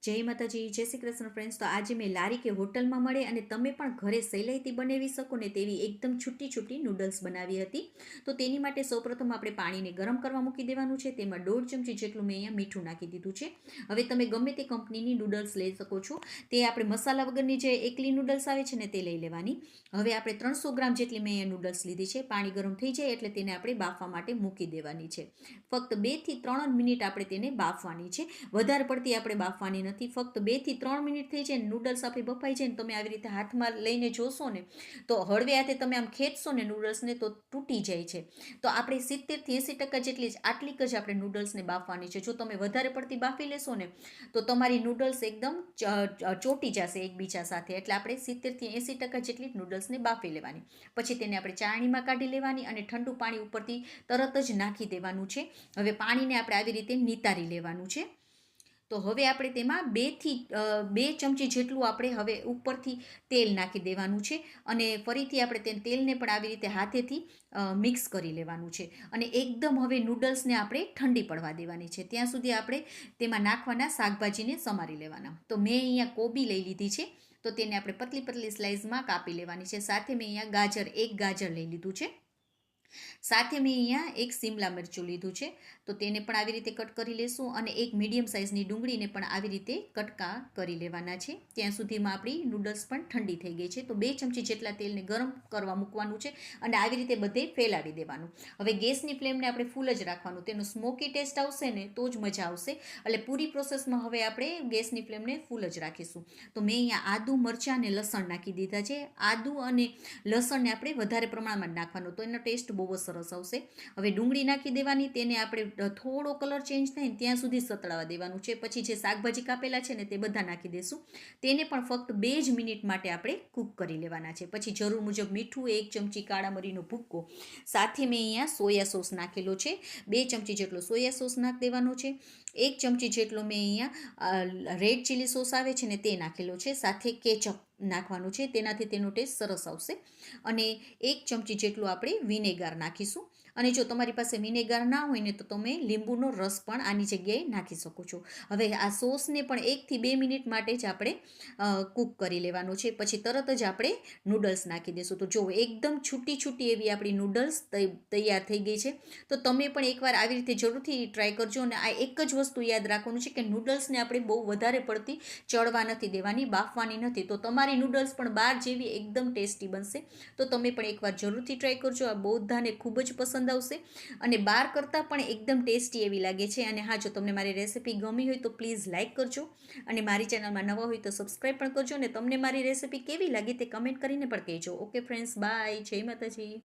જય માતાજી, જય શ્રી કૃષ્ણ ફ્રેન્ડ્સ. તો આજે મેં લારી કે હોટલમાં મળે અને તમે પણ ઘરે સહેલાઈથી બનાવી શકો ને તેવી એકદમ છૂટી છૂટી નૂડલ્સ બનાવી હતી. તો તેની માટે સૌપ્રથમ આપણે પાણીને ગરમ કરવા મૂકી દેવાનું છે. તેમાં 1.5 ચમચી જેટલું મેં અહીંયા મીઠું નાખી દીધું છે. હવે તમે ગમે તે કંપનીની નૂડલ્સ લઈ શકો છો. તે આપણે મસાલા વગરની જે એકલી નૂડલ્સ આવે છે ને તે લઈ લેવાની. હવે આપણે 300 ગ્રામ જેટલી મેં અહીંયા નૂડલ્સ લીધી છે. પાણી ગરમ થઈ જાય એટલે તેને આપણે બાફવા માટે મૂકી દેવાની છે. ફક્ત 2 થી 3 મિનિટ આપણે તેને બાફવાની છે. વધારે પડતી આપણે બાફવાની નથી. ફક્ત 2 થી 3 મિનિટ થઈ જાય ને નૂડલ્સ આપણી બફાઈ જાય ને તમે આવી રીતે હાથમાં લઈને જોશો ને તો હળવે હાથે તમે આમ ખેંચશો ને નૂડલ્સને તો તૂટી જાય છે. તો આપણે 70 થી 80% જેટલી જ આટલીક જ આપણે નૂડલ્સને બાફવાની છે. જો તમે વધારે પડતી બાફી લેશો ને તો તમારી નૂડલ્સ એકદમ ચોટી જશે એકબીજા સાથે. એટલે આપણે 70 થી 80% જેટલી નૂડલ્સને બાફી લેવાની. પછી તેને આપણે ચાળણીમાં કાઢી લેવાની અને ઠંડુ પાણી ઉપરથી તરત જ નાખી દેવાનું છે. હવે પાણીને આપણે આવી રીતે નિતારી લેવાનું છે. તો હવે આપણે તેમાં 2 ચમચી જેટલું આપણે હવે ઉપરથી તેલ નાખી દેવાનું છે. અને ફરીથી આપણે તે તેલને પણ આવી રીતે હાથેથી મિક્સ કરી લેવાનું છે. અને એકદમ હવે નૂડલ્સને આપણે ઠંડી પડવા દેવાની છે. ત્યાં સુધી આપણે તેમાં નાખવાના શાકભાજીને સમારી લેવાના. તો મેં અહીંયા કોબી લઈ લીધી છે. તો તેને આપણે પતલી પતલી સ્લાઇસમાં કાપી લેવાની છે. સાથે મેં અહીંયા એક ગાજર લઈ લીધું છે. સાથે મેં અહીંયા એક શિમલા મરચું લીધું છે. તો તેને પણ આવી રીતે કટ કરી લેશું. અને એક મીડિયમ સાઇઝની ડુંગળીને પણ આવી રીતે કટકા કરી લેવાના છે. ત્યાં સુધીમાં આપણી નૂડલ્સ પણ ઠંડી થઈ ગઈ છે. તો 2 ચમચી જેટલા તેલને ગરમ કરવા મૂકવાનું છે અને આવી રીતે બધે ફેલાવી દેવાનું. હવે ગેસની ફ્લેમને આપણે ફૂલ જ રાખવાનું. તેનો સ્મોકી ટેસ્ટ આવશે ને તો જ મજા આવશે. એટલે પૂરી પ્રોસેસમાં હવે આપણે ગેસની ફ્લેમને ફૂલ જ રાખીશું. તો મેં અહીંયા આદુ, મરચાં અને લસણ નાખી દીધા છે. આદુ અને લસણને આપણે વધારે પ્રમાણમાં જ નાખવાનું. તો એનો ટેસ્ટ બહુ જ સરસ આવશે. હવે ડુંગળી નાખી દેવાની. તેને આપણે થોડો કલર ચેન્જ થાય ને ત્યાં સુધી સતળાવા દેવાનું છે. પછી જે શાકભાજી કાપેલા છે ને તે બધા નાખી દેશું. તેને પણ ફક્ત 2 જ મિનિટ માટે આપણે કૂક કરી લેવાના છે. પછી જરૂર મુજબ મીઠું, 1 ચમચી કાળા મરીનો ભૂક્કો, સાથે મેં અહીંયા સોયા સોસ નાખેલો છે. 2 ચમચી જેટલો સોયા સોસ નાખી દેવાનો છે. 1 ચમચી જેટલો મેં અહીંયા રેડ ચીલી સોસ આવે છે ને તે નાખેલો છે. સાથે કેચઅપ નાખવાનું છે. તેનાથી તેનો ટેસ્ટ સરસ આવશે. અને 1 ચમચી જેટલું આપણે વિનેગર નાખીશું. અને જો તમારી પાસે વિનેગર ના હોય ને તો તમે લીંબુનો રસ પણ આની જગ્યાએ નાખી શકો છો. હવે આ સોસને પણ 1 થી 2 મિનિટ માટે જ આપણે કૂક કરી લેવાનું છે. પછી તરત જ આપણે નૂડલ્સ નાખી દઈશું. તો જો એકદમ છૂટી છૂટી એવી આપણી નૂડલ્સ તૈયાર થઈ ગઈ છે. તો તમે પણ એકવાર આવી રીતે જરૂરથી ટ્રાય કરજો. અને આ એક જ વસ્તુ યાદ રાખવાનું છે કે નૂડલ્સને આપણે બહુ વધારે પડતી ચડવા નથી દેવાની, બાફવાની નથી. તો તમારી નૂડલ્સ પણ બહાર જેવી એકદમ ટેસ્ટી બનશે. તો તમે પણ એકવાર જરૂરથી ટ્રાય કરજો. આ બધાને ખૂબ જ પસંદ આવશે અને બહાર કરતાં પણ એકદમ ટેસ્ટી એવી લાગે છે. અને હા, જો તમને મારી રેસિપી ગમી હોય તો પ્લીઝ લાઇક કરજો. અને મારી ચેનલમાં નવા હોય તો સબસ્ક્રાઈબ પણ કરજો. અને તમને મારી રેસિપી કેવી લાગી તે કમેન્ટ કરીને પણ કહેજો. Okay friends, bye. જય માતાજી.